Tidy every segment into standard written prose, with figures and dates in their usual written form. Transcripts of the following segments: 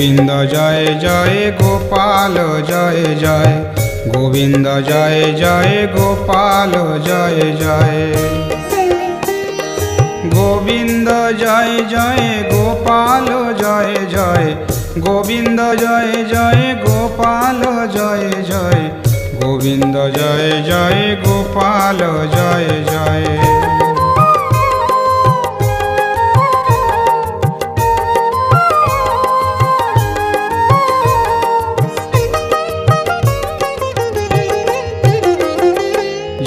গোবিন্দ জয় জয় গোপাল জয় জয়, গোবিন্দ জয় জয় গোপাল জয় জয়, গোবিন্দ জয় জয় গোপাল জয় জয়, গোবিন্দ জয় জয় গোপাল জয় জয়, গোবিন্দ জয় জয় গোপাল জয় জয়।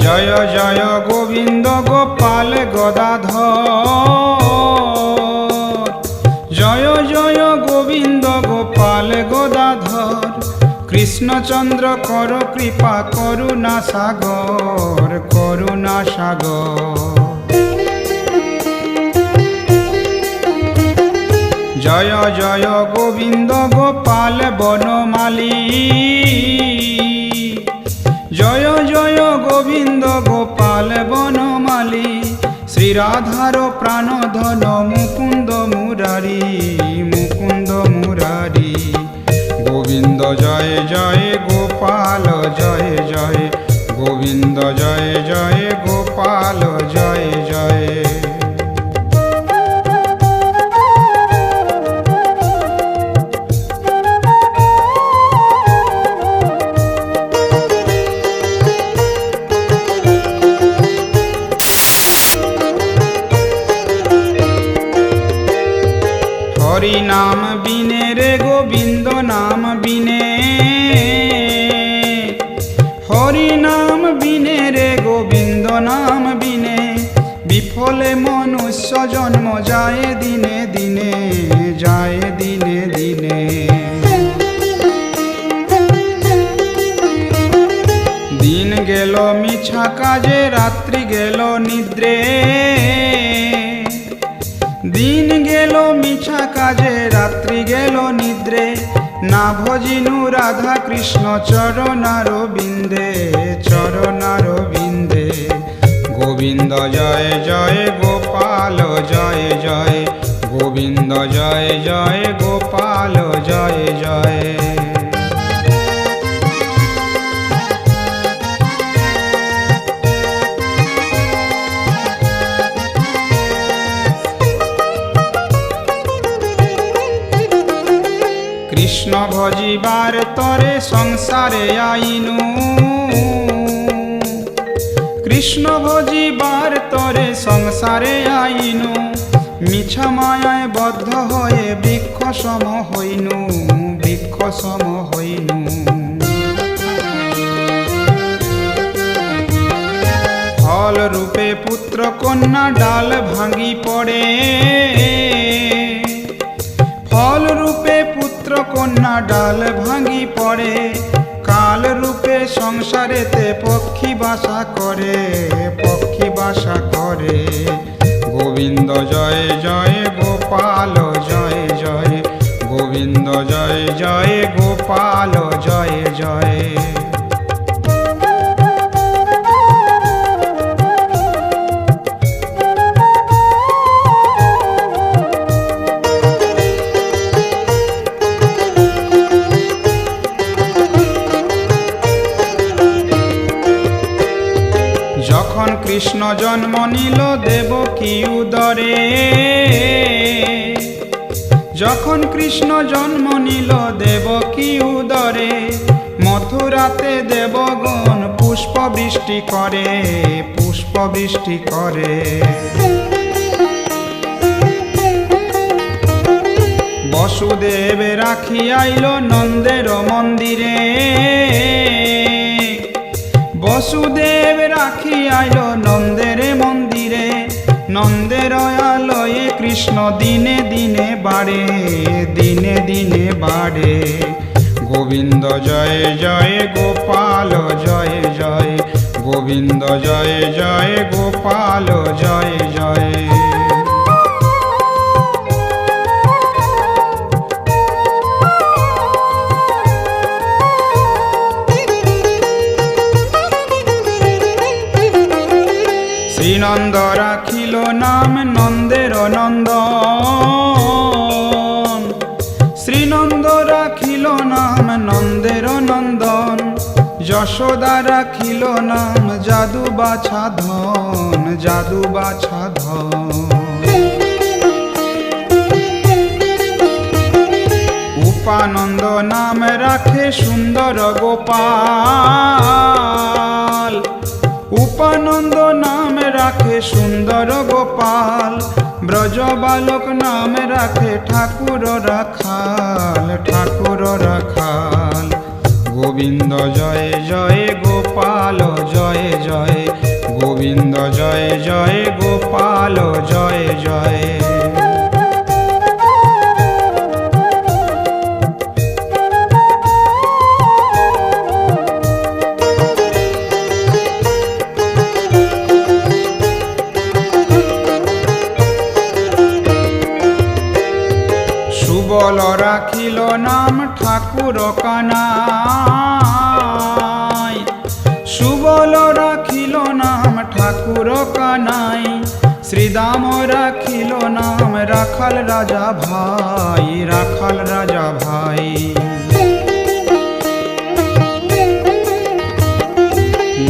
জয় জয় গোবিন্দ গোপাল গদাধর, জয় জয় গোবিন্দ গোপাল গদাধর, কৃষ্ণচন্দ্র কর কৃপা করুণা সাগর, করুণা সাগর। জয় জয় গোবিন্দ গোপাল বনমালী, জয় জয় গোবিন্দ গোপাল বনমালী, শ্রীরাধার প্রাণধন মুকুন্দ মুরারি, মুকুন্দ মুরারি। গোবিন্দ জয় জয় গোপাল জয় জয়, গোবিন্দ জয় জয় গোপাল জয় জয়। হরি নাম বিনে রে গোবিন্দ নাম বিনে, হরি নাম বিনে রে গোবিন্দ নাম বিনে, বিফলে মনুষ্য জন্ম যায় দিনে দিনে, যায় দিনে দিনে। দিন গেল মিছা কাজে রাত্রি গেল নিদ্রে, দিন গেল মিছা কাজে রাত্রি গেল নিদ্রে, না ভজিনু রাধা কৃষ্ণ চরণার বিন্দে, চরণার বিন্দে। গোবিন্দ জয় জয় গোপাল জয় জয়, গোবিন্দ জয় জয় গোপাল জয় জয়। কৃষ্ণ ভজিবার তরে সংসারে আইনু, কৃষ্ণ ভজিবার তরে সংসারে আইনু, মিছা মায়ায় বদ্ধ হয়ে বৃক্ষ সম হইনু, বৃক্ষ সম হইনু। ফল রূপে পুত্র কন্যা ডাল ভাঙি পড়ে, ফল রূপে পুত্র কন্যা ডাল ভাঙি পড়ে, কাল রূপে সংসারেতে পক্ষী বাসা করে, পক্ষী বাসা করে। গোবিন্দ জয় জয় গোপাল জয় জয়, গোবিন্দ জয় জয় গোপাল জয় জয়। যখন কৃষ্ণ জন্ম নিল দেবকী উদরে, যখন কৃষ্ণ জন্ম নিল দেবকী উদরে, মথুরাতে দেবগণ পুষ্প বৃষ্টি করে, পুষ্প বৃষ্টি করে। বসুদেব রাখি আইল নন্দের মন্দিরে, বসুদেব রাখি আইল নন্দের মন্দিরে, নন্দের আলয়ে কৃষ্ণ দিনে দিনে বাড়ে, দিনে দিনে বাড়ে। গোবিন্দ জয় জয় গোপাল জয় জয়, গোবিন্দ জয় জয় গোপাল জয় জয়। শ্রীনন্দ রাখিল নাম নন্দের নন্দন, শ্রীনন্দ নন্দ রাখিল নাম নন্দের নন্দন, যশোদা রাখিল নাম যাদু বাছা ধন, যাদু বাছা ধন। উপানন্দ নাম রাখে সুন্দর গোপাল, উপানন্দ নাম রাখে সুন্দর গোপাল। ব্রজ বালক নাম রাখে ঠাকুর রাখাল, ঠাকুর রাখাল। গোবিন্দ জয় জয় গোপাল জয় জয়, গোবিন্দ জয় জয় গোপাল জয় জয়। সুবল রাখিল নাম ঠাকুর কানাই, সুবল রাখিল নাম ঠাকুর কানাই। শ্রীদাম রাখিল নাম রাখাল রাজা ভাই, রাখাল রাজা ভাই।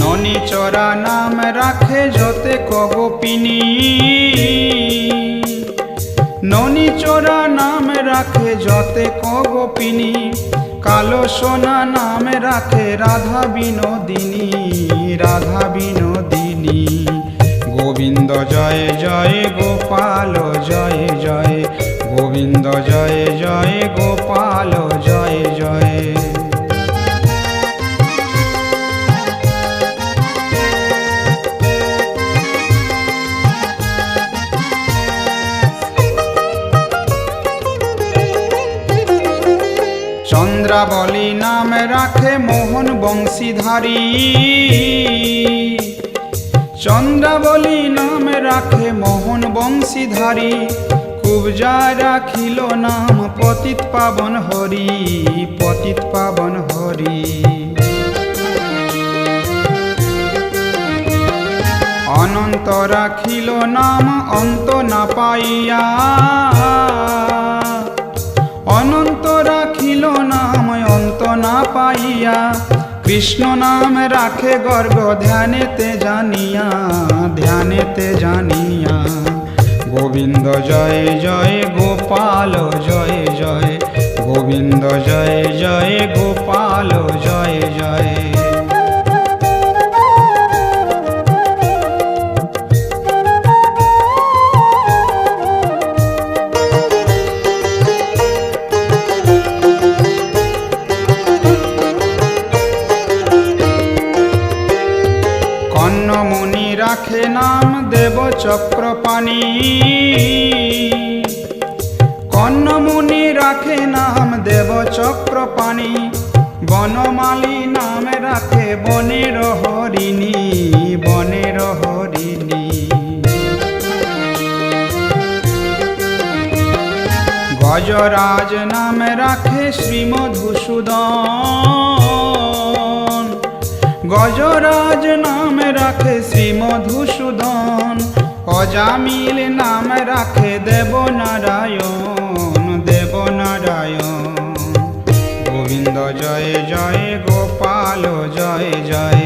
ননীচরা নাম রাখে যতে গোপিনী, ননীচরা নাম রাখে যতে গোপিনী। কালো সোনা নাম রাখে রাধা বিনোদিনী, রাধা বিনোদিনী। গোবিন্দ জয় জয় গোপাল জয় জয়, গোবিন্দ জয় জয় গোপাল জয় জয়। চন্দ্রাবলী নাম রাখে মোহন বংশীধারী, চন্দ্রাবলী নাম রাখে মোহন বংশীধারী। কুবজা রাখিল নাম পতিত পাবন হরি, পতিত পাবন হরি। অনন্ত রাখিল নাম অন্ত না পাইয়া, অনন্ত রাখিল নাম অন্ত না পাইয়া। কৃষ্ণ নাম রাখে গর্গ ধ্যানেতে জানিয়া, ধ্যানেতে জানিয়া। গোবিন্দ জয় জয় গোপাল জয় জয়, গোবিন্দ জয় জয় গোপাল জয় জয়। কর্ণমুনি রাখে নাম দেব চক্রপাণি, কর্ণমুনি রাখে নাম দেব চক্রপাণি। বনমালী নাম রাখে বনের হরিণী, বনের হরিণী। গজরাজ নাম রাখে শ্রীমধুসূদন, গজরাজ নাম রাখে শ্রীমধুসূদন। অজামিল নাম রাখে দেবনারায়ণ, দেবনারায়ণ। গোবিন্দ জয় জয় গোপাল জয় জয়,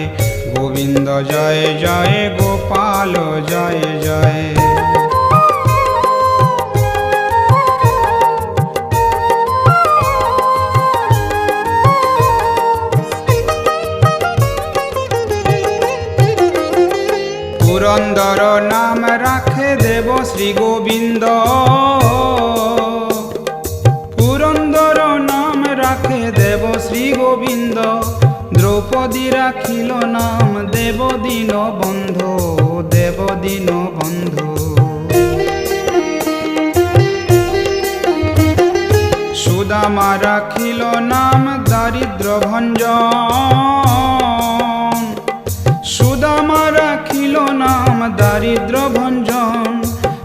গোবিন্দ জয় জয় গোপাল জয় জয়। পুরন্দর নাম রাখে দেব শ্রী গোবিন্দ, পুরন্দর নাম রাখে দেব শ্রী গোবিন্দ। দ্রৌপদী রাখিল নাম দেব দীন বন্ধু, দেব দীন বন্ধু। সুদামা রাখিল নাম দারিদ্র ভঞ্জন, সুদামা রাখিল নাম দারিদ্র ভঞ্জন।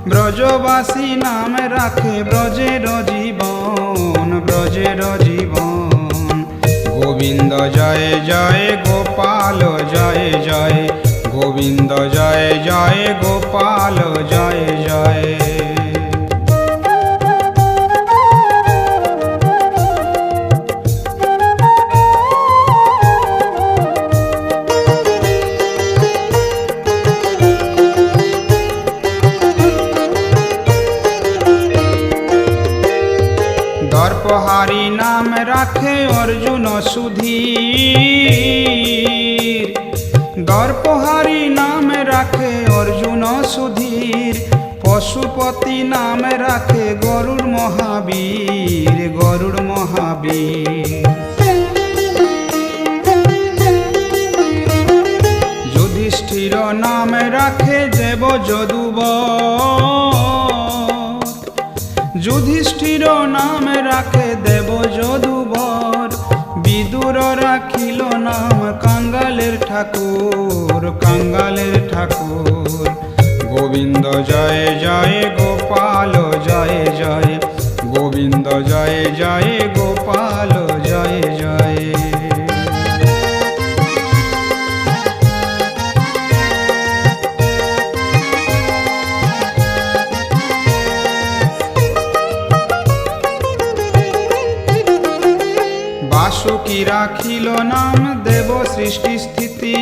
ব্রজবাসী নাম রাখে ব্রজের জীবন, ব্রজের জীবন। গোবিন্দ জয় জয় গোপাল জয় জয়, গোবিন্দ জয় জয় গোপাল জয় জয়। নাম রাখে অর্জুন সুধীর, দর্পহারি নাম রাখে অর্জুন সুধীর, পশুপতি নাম রাখে গরুড় মহাবীর, গরুড় মহাবীর। যুধিষ্ঠির নাম রাখে দেব যদুবর, যুধিষ্ঠির নাম রাখে দেব যদুবর, বিদুর রাখিল নাম কাঙ্গালের ঠাকুর, কাঙ্গালের ঠাকুর। গোবিন্দ জয় জয় গোপাল জয় জয়, গোবিন্দ জয় জয় গোপাল জয় জয়। বাসুকি রাখিল নাম দেব সৃষ্টি স্থিতি,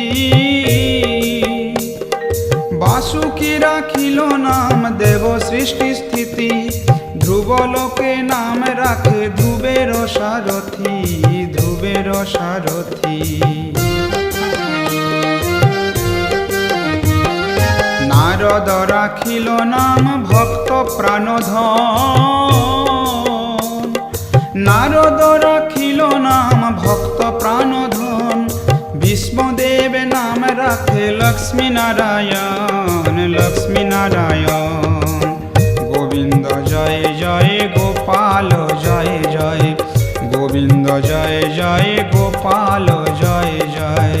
বাসুকি রাখিল নাম দেব সৃষ্টি স্থিতি, ধ্রুবলোকে নাম রাখে ধ্রুবের সারথি, ধ্রুবের সারথি। নারদ রাখিল নাম ভক্ত প্রাণধন, নারদ রাখিল নাম ভক্ত প্রাণধন, বিষ্ণুদেব নাম রাখে লক্ষ্মী নারায়ণ, লক্ষ্মী নারায়ণ। গোবিন্দ জয় জয় গোপাল জয় জয়, গোবিন্দ জয় জয় গোপাল জয় জয়।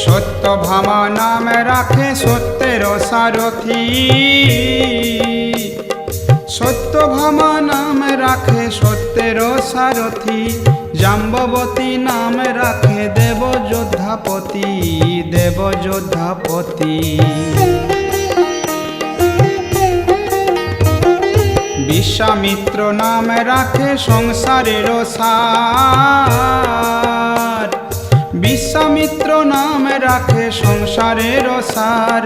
সত্যভামা নাম রাখে সত্যের সারথি, সত্যভামা নাম রাখে সত্যের সারথি, জাম্ববতী নাম রাখে দেব যোদ্ধাপতি, দেব যোদ্ধাপতি। বিশ্বামিত্র নাম রাখে সংসারের সার, বিশ্বামিত্র নাম রাখে সংসারের সার,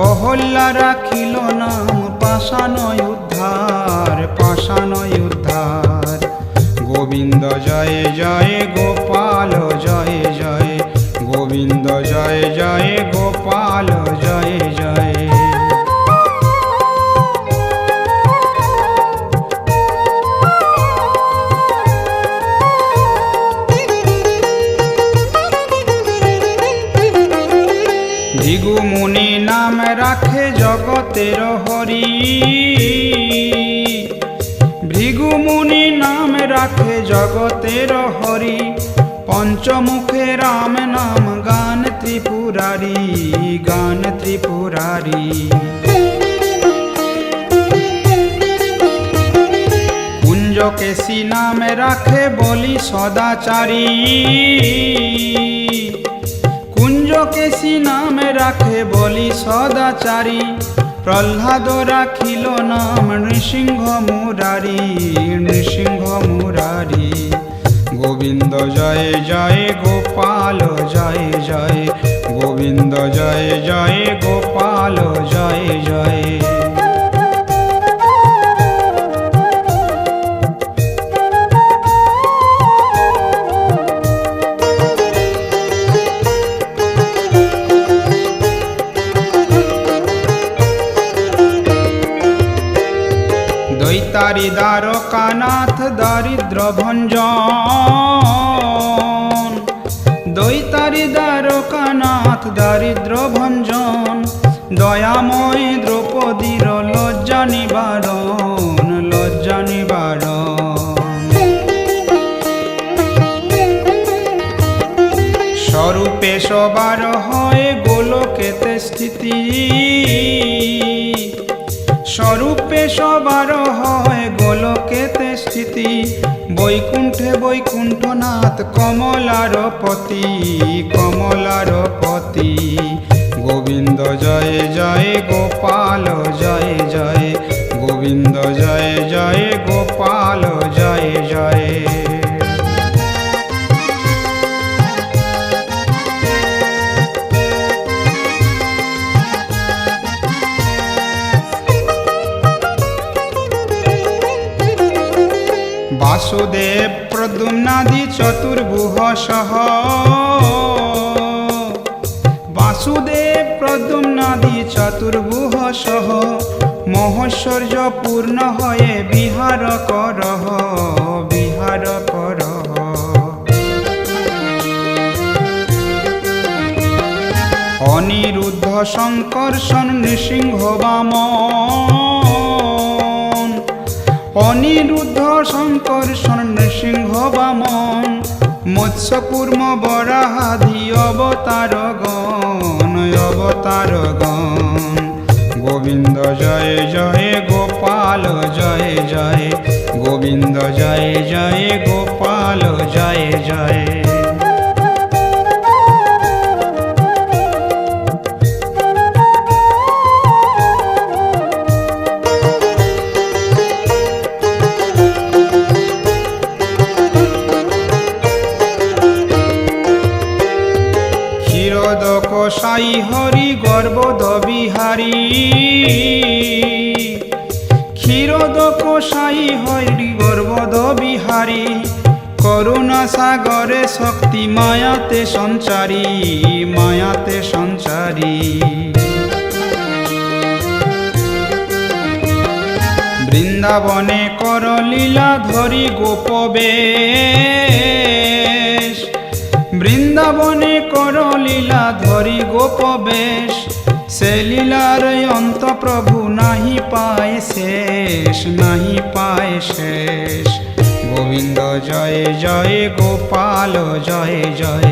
অহল্যা রাখিল নাম পাষাণ উদ্ধার, পাষাণ উদ্ধার। গোবিন্দ জয় জয় গোপাল জয় জয়, গোবিন্দ জয় জয় গোপাল জয় জয়। ভৃগু মুনি নাম রাখে জগতের হরি, ভৃগু মুনি নাম রাখে জগতের হরি, পঞ্চমুখে রাম নাম গান ত্রিপুরারি, গান ত্রিপুরারি। কুঞ্জকেশী নাম রাখে বলি সদাচারী, কুঞ্জকেশী নাম রাখে বলি সদাচারী, প্রহ্লাদ রাখিল নাম নৃসিংহ মুরারি, নৃসিংহ মুরারি। গোবিন্দ জয় জয় গোপাল জয় জয়, গোবিন্দ জয় জয় গোপাল জয় জয়। দৈতারি দ্বারকানাথ দারিদ্র ভঞ্জন, দৈতারি দ্বারকানাথ দারিদ্র ভঞ্জন, দয়াময় দ্রৌপদীর লজ্জা নিবারণ, লজ্জা নিবারণ। স্বরূপে সবার হয় গোলকেতে স্থিতি, স্বরূপে সবার হয় গোলকেতে স্থিতি, বৈকুণ্ঠে বৈকুণ্ঠনাথ কমলার পতি, কমলার পতি। গোবিন্দ জয় জয় গোপাল জয় জয়, গোবিন্দ জয় জয় গোপাল জয় জয়। বাসুদেব প্রদ্যুম্নাদি চতুর্ভুহ সহ, বাসুদেব প্রদ্যুম্নাদি চতুর্ভুহ সহ মহৈশ্বর্য পূর্ণ হয়ে বিহার করহ, বিহার করহ। অনিরুদ্ধ সংকর্ষণ নৃসিংহ বামন, অনিরুদ্ধ সংকর্ষণ নৃসিংহ বামন মৎস্যকূর্ম বরাহাদি অবতারগণ, অবতারগণ। গোবিন্দ জয় জয় গোপাল জয় জয়, গোবিন্দ জয় জয় গোপাল জয় জয়। সাই হরি গর্বদ বিহারী, ক্ষীরোদক সাই হরি গর্বদ বিহারী করুণা সাগরে শক্তি মায়াতে সঞ্চারী, মায়াতে সঞ্চারী। বৃন্দাবনে কর লীলা ধরি গোপবেশ, বৃন্দাবনে কর লীলা ধরি গোপবেশ সে লীলার অন্ত প্রভু নাহি পায় শেষ, নাহি পায় শেষ। গোবিন্দ জয় জয় গোপাল জয় জয়,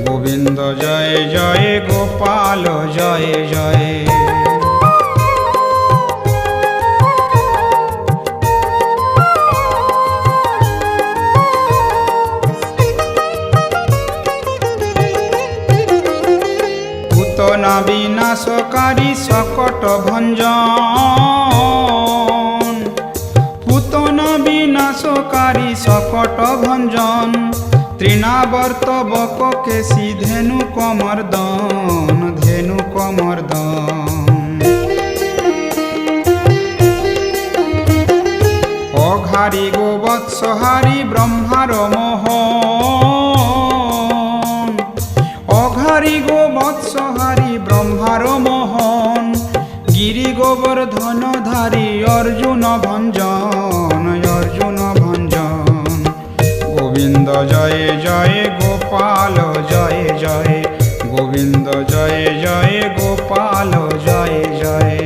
গোবিন্দ জয় জয় গোপাল জয় জয়। পুতনা বিনাশকারী সকট ভঞ্জন, পুতনা বিনাশকারী সকট ভঞ্জন তৃণাবর্ত বক কেশী ধেনু কমর্দন, ধেনু কমর্দন। অঘারি গোবৎসহারি ব্রহ্মার মোহন, অঘারি গোবৎসহারি ব্রহ্মার মোহন গিরি গোবর্ধনধারী অর্জুন ভঞ্জন, অর্জুন ভঞ্জন। গোবিন্দ জয় জয় গোপাল জয় জয়, গোবিন্দ জয় জয় গোপাল জয় জয়।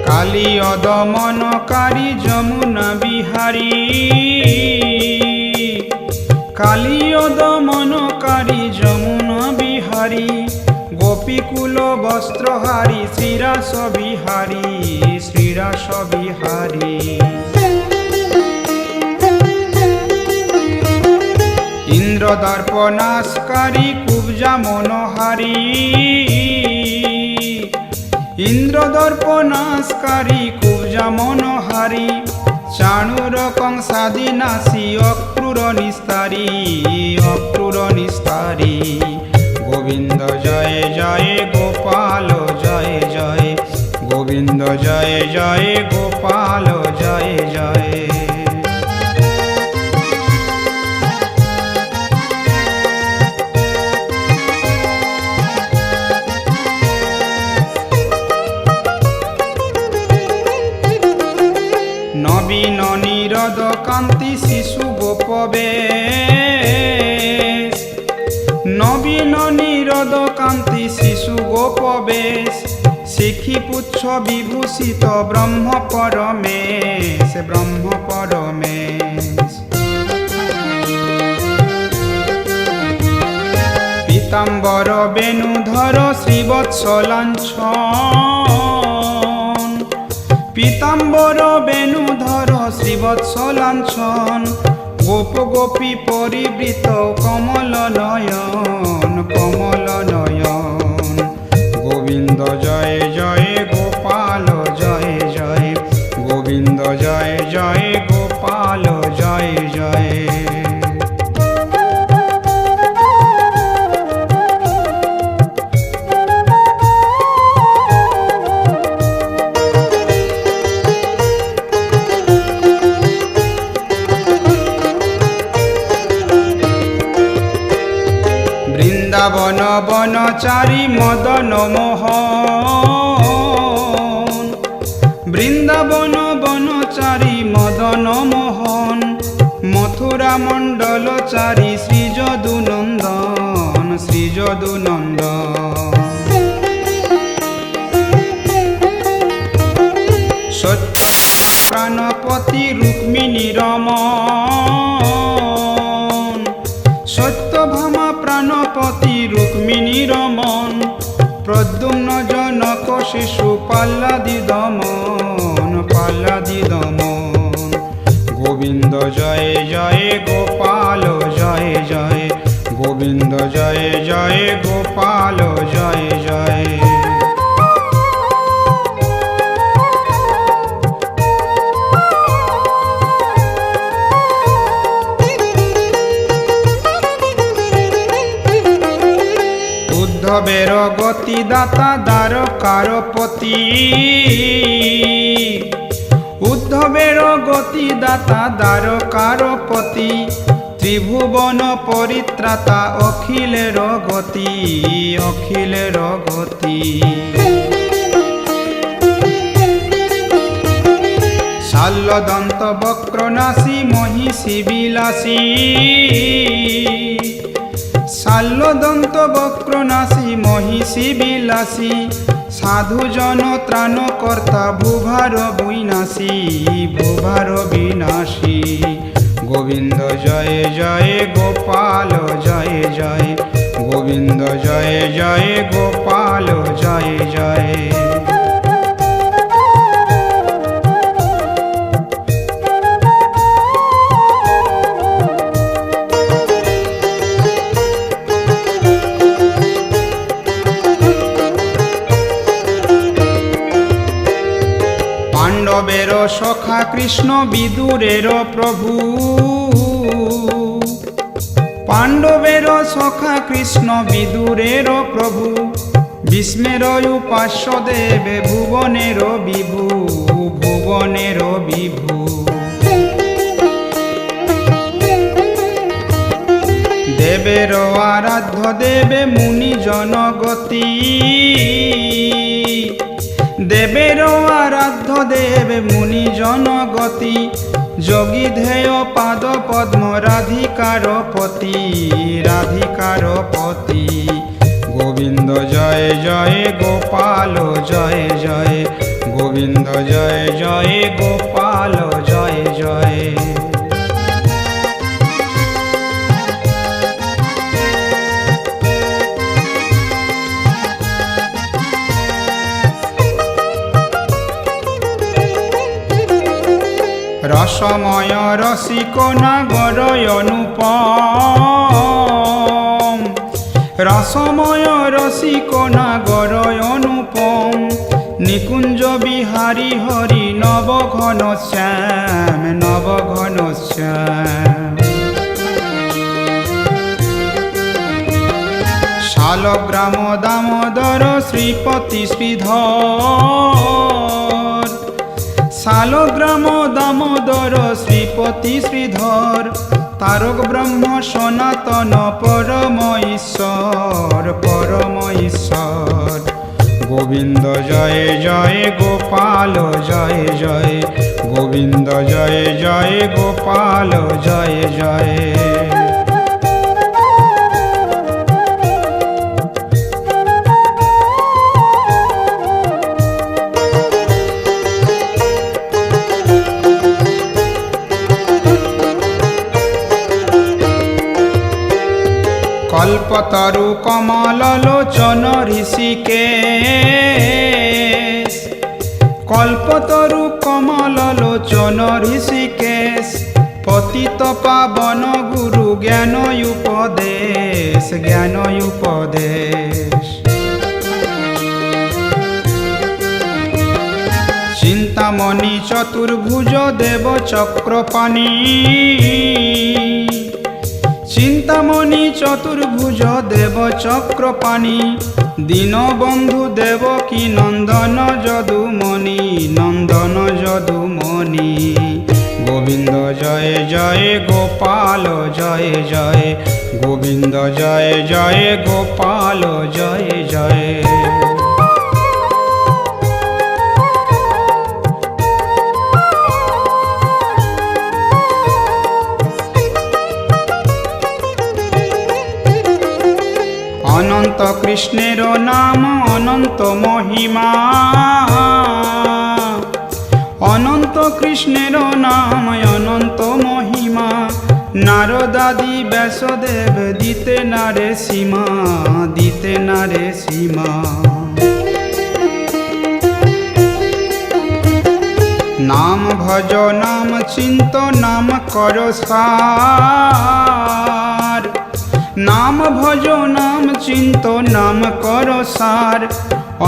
কালীয় দমনকারী যমুনা বিহারী, কালীয় দমনকারী যমুনা বিহারী গোপীকুল বস্ত্রহারী শ্রীরাস বিহারী, শ্রীরাস বিহারী। ইন্দ্র দর্পনাশকারী কুব্জা মনোহারী, ইন্দ্র দর্পনাশকারী কুব্জা মনোহারী চাণুর কংসাদিনাশী অক্রূর নিস্তারী, অক্রূর নিস্তারী। গোবিন্দ জয় জয় গোপাল জয় জয়, গোবিন্দ জয় জয় গোপাল জয় জয়। নবীন নীরদ কান্তি শিশু গোপবেশ, নবীন নীরদ কান্তি শিশু গোপবেশ শিখি পুচ্ছ বিভূষিত ব্রহ্ম পরমেশ, ব্রহ্ম পরমেশ। পীতাম্বর বেণুধর শ্রীবৎস লাঞ্ছন, পীতাম্বর বেণুধর শ্রীবৎস লাঞ্ছন গোপ গোপী পরিবৃত কমল নয়ন কমল নয়ন। গোবিন্দ জয় জয় গোপাল জয় জয়, গোবিন্দ জয় জয় গোপাল জয় জয়। বৃন্দাবন বনচারী মদন মোহন, বৃন্দাবন বনচারী মদন মোহন। মথুরা মণ্ডলচারী শ্রী যদুনন্দন শ্রী যদুনন্দন। সত্য প্রাণপতি রুক্মিণী রমণ, সত্যভামা প্রাণপতি রুক্মিণী রমণ। প্রদ্যুম্ন জনক শিশু পাল্লাদি দমন পাল্লাদি দমন। গোবিন্দ জয় জয় গোপাল জয় জয়, গোবিন্দ জয় জয় গোপাল জয় জয়। উদ্ধবের গতি দাতা দ্বারকারপতি, উদ্ধবের গতি দাতা দ্বারকারপতি। ত্রিভুবন পরিত্রাতা অখিলের গতি অখিলের গতি। শাল্যদন্ত বক্রনাশী মহিষী বিলাসী, শাল্যদন্ত বক্রনাশী মহিষী বিলাসী। সাধুজন ত্রাণকর্তা ভূভার বিনাশী ভূভার বিনাশী। গোবিন্দ জয় জয় গোপাল জয় জয়, গোবিন্দ জয় জয় গোপাল জয় জয়। পাণ্ডবের সখা কৃষ্ণ বিদুরের প্রভু, পাণ্ডবের সখা কৃষ্ণ বিদুরের প্রভু। ভীষ্মের উপাস্য দেবে ভুবনের বিভু ভুবনের বিভু। দেবের আরাধ্য দেবে মুনি জনগতি, দেবের আরাধ্য দেব মুনি জনগতি। যোগী ধেয় পাদ পদ্ম রাধিকার পতি রাধিকার পতি। গোবিন্দ জয় জয় গোপাল জয় জয়, গোবিন্দ জয় জয় গোপাল জয় জয়। রসময় রসিক নাগর অনুপম, রসময় রসিক নাগর অনুপম। নিকুঞ্জ বিহারী হরি নবঘন শ্যাম নবঘন শ্যাম। শালগ্রাম দামোদর শ্রীপতি শ্রীধর, শালগ্রাম দামোদর শ্রীপতি শ্রীধর। তারক ব্রহ্ম সনাতন পরম ঈশ্বর পরম ঈশ্বর। গোবিন্দ জয় জয় গোপাল জয় জয়, গোবিন্দ জয় জয় গোপাল জয় জয়। কল্পতরু কমল লোচন ঋষিকেশ, কল্পতরু কমল লোচন ঋষিকেশ, পতিত পাবন গুরু জ্ঞান উপদেশ, জ্ঞান উপদেশ। চিন্তামণি চতুর্ভুজ দেব চক্রপাণি, চিন্তামণি চতুর্ভুজ দেব চক্রপাণি, দীনবন্ধু দেবকী নন্দন যদুমণি, নন্দন যদুমণি। গোবিন্দ জয় জয় গোপাল জয় জয়, গোবিন্দ জয় জয় গোপাল জয় জয়। অনন্ত কৃষ্ণের নাম অনন্ত মহিমা, অনন্ত কৃষ্ণের নাম অনন্ত মহিমা। নারদাদি ব্যাসদেব দিতে নারে সীমা, দিতে নারে সীমা। নাম ভজ নাম চিন্ত নাম কর সার, নাম ভজ নাম চিন্ত নাম কর সার।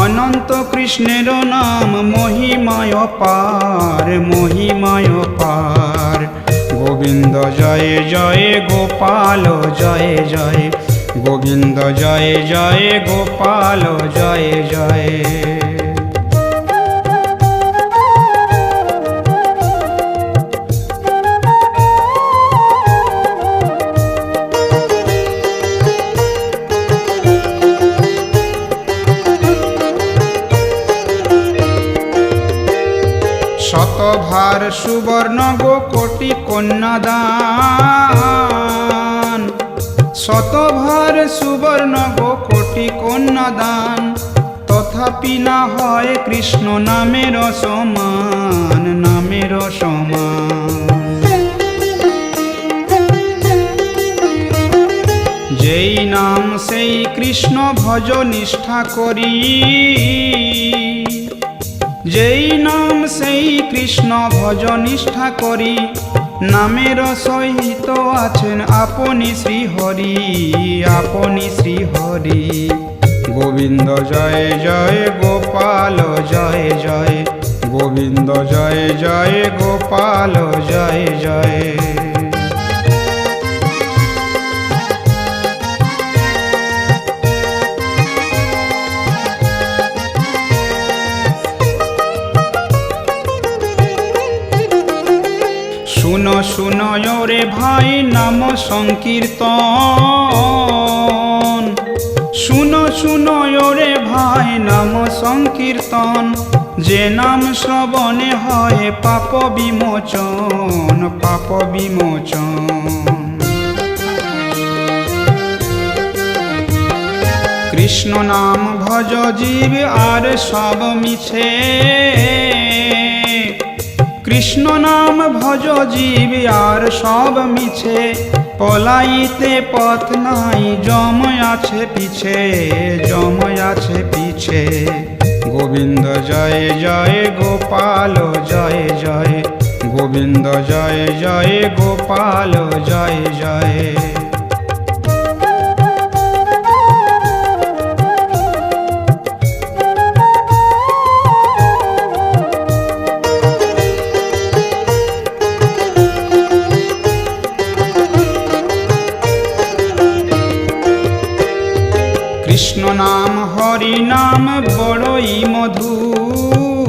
অনন্ত কৃষ্ণের নাম মহিমায় পার, মহিমায় পার। গোবিন্দ জয় জয় গোপাল জয় জয়, গোবিন্দ জয় জয় গোপাল জয় জয়। শতভার সুবর্ণ গো কোটি কন্যাদান, শতভার সুবর্ণ গো কোটি কন্যাদান। তথাপি না হয় কৃষ্ণ নামের সমান, নামের সমান। যেই নাম সেই কৃষ্ণ ভজ নিষ্ঠা করি, যেই নাম সেই কৃষ্ণ ভজ নিষ্ঠা করি। নামের সহিত আছেন আপনি শ্রীহরি, আপনি শ্রীহরি। গোবিন্দ জয় জয় গোপাল জয় জয়, গোবিন্দ জয় জয় গোপাল জয় জয়। শুনো শুনো রে ভাই নাম সংকীর্তন, শুনো শুনো রে ভাই নাম সংকীর্তন। যে নাম শ্রবণে হয় পাপ বিমোচন, পাপ বিমোচন। কৃষ্ণ নাম ভজ জীব আর সব মিছে, কৃষ্ণ নাম ভজ জীব আর সব মিছে। পলাইতে পথ নাই যম আছে পিছে, যম আছে পিছে। গোবিন্দ জয় জয় গোপাল জয় জয়, গোবিন্দ জয় জয় গোপাল জয় জয়। কৃষ্ণ নাম হরি নাম বড়ই মধুর,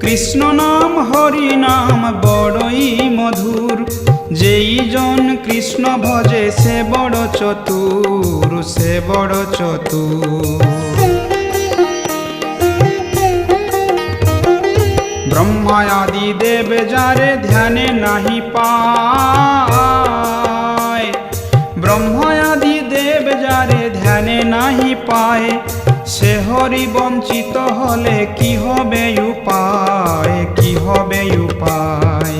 কৃষ্ণ নাম হরি নাম বড়ই মধুর। যেই জন কৃষ্ণ ভজে সে বড় চতুর, সে বড় চতুর। ব্রহ্মা আদি দেব যারে ধ্যানে নাহি পায়, ব্রহ্মা আদি দেব যারে ধ্যানে নাহি পায়। সে হরি বঞ্চিত হলে কি হবে উপায়, কি হবে উপায়।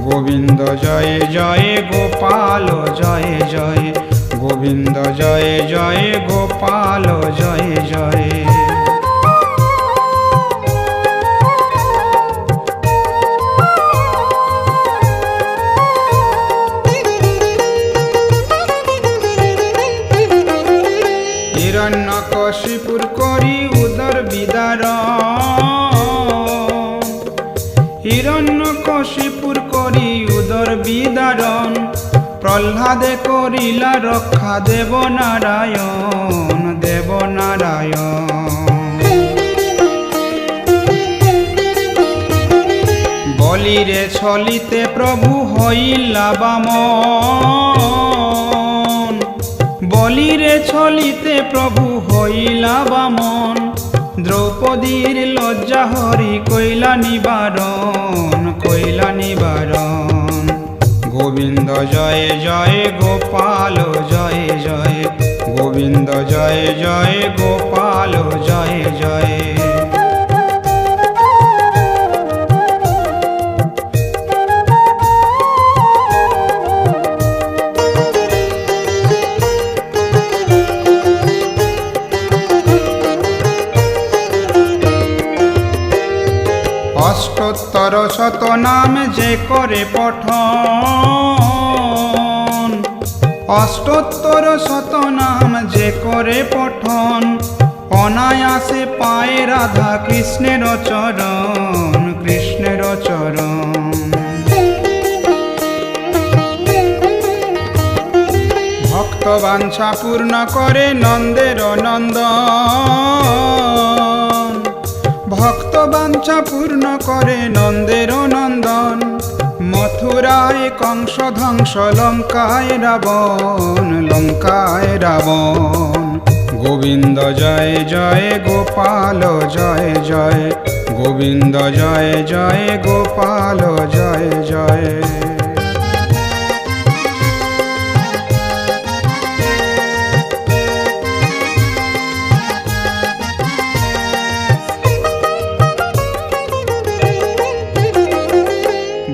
গোবিন্দ জয় জয় গোপাল জয় জয়, গোবিন্দ জয় জয় গোপাল জয় জয়। হিরণ্যকশিপুর করি উদর বিদারণ, প্রহ্লাদে করিলা রক্ষা দেবনারায়ণ, দেবনারায়ণ। বলিরে ছলিতে প্রভু হইলা বামন, বলিরে ছলিতে প্রভু হইলা বামন, দ্রৌপদীর লজ্জা হরি কইলা নিবারণ, কইলা নিবারণ। গোবিন্দ জয় জয় গোপাল জয় জয়, গোবিন্দ জয় জয় গোপাল জয় জয়। অষ্টোত্তর শতনাম যে করে পঠন, অষ্টোত্তর শতনাম যে করে পঠন, অনায়াসে পায় রাধা কৃষ্ণের চরণ, কৃষ্ণের চরণ। ভক্ত বাঞ্ছা পূর্ণ করে নন্দের নন্দন, ভক্ত বাঞ্ছা পূর্ণ করে নন্দের নন্দন। মথুরায় কংস ধ্বংস, লঙ্কায় রাবণ, লঙ্কায় রাবণ। গোবিন্দ জয় জয় গোপাল জয় জয়, গোবিন্দ জয় জয় গোপাল জয় জয়।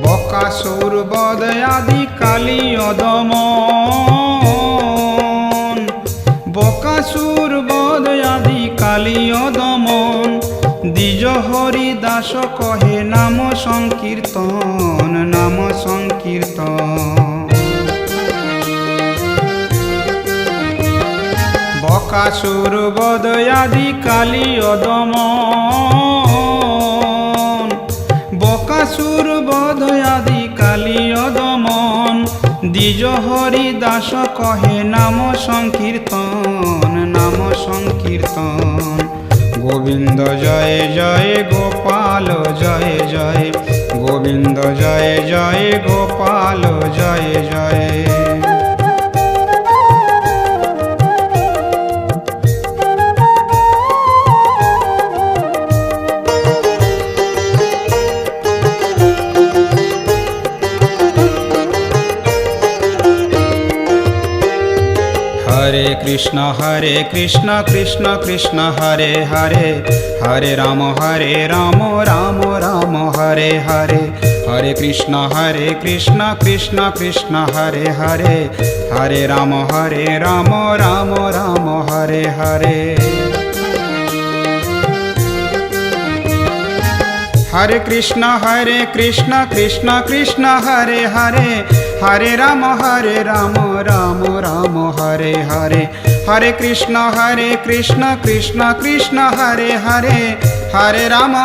বকাসুর বধ আদি কালীয় দমন, বকাসুর বধ আদি কালীয় দমন। দ্বিজ হরি দাস কহে নাম সংকীর্তন, নাম সংকীর্তন। বকাসুর বধ আদি কালীয় দমন, বকাসুর বধ আদি কালীয় দমন। দ্বিজ হরি দাস কহে নাম সংকীর্তন, নাম সংকীর্তন। গোবিন্দ জয় জয় গোপাল জয় জয়, গোবিন্দ জয় জয় গোপাল জয় জয়। हरे कृष्ण कृष्ण कृष्ण हरे हरे, हरे राम राम राम हरे हरे। हरे कृष्ण कृष्ण कृष्ण हरे हरे, हरे राम राम राम हरे हरे। हरे कृष्ण कृष्ण कृष्ण हरे हरे, हरे राम राम राम हरे हरे। हरे कृष्ण कृष्ण कृष्ण हरे हरे, हरे राम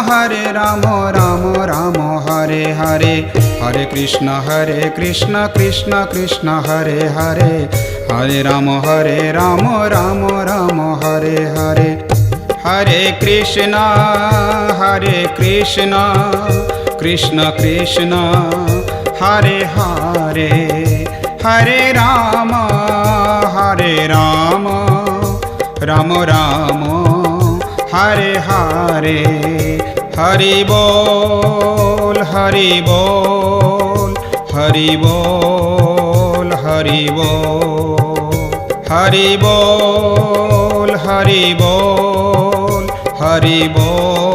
राम राम हरे हरे। हरे कृष्ण कृष्ण कृष्ण हरे हरे, हरे राम राम राम हरे हरे। हरे कृष्ण कृष्ण कृष्ण हरे हरे, हरे राम राम राम हरे हरे। हरि बोल हरि बोल हरि बोल हरि बोल, हरि बोल हरि बोल हरि बोल।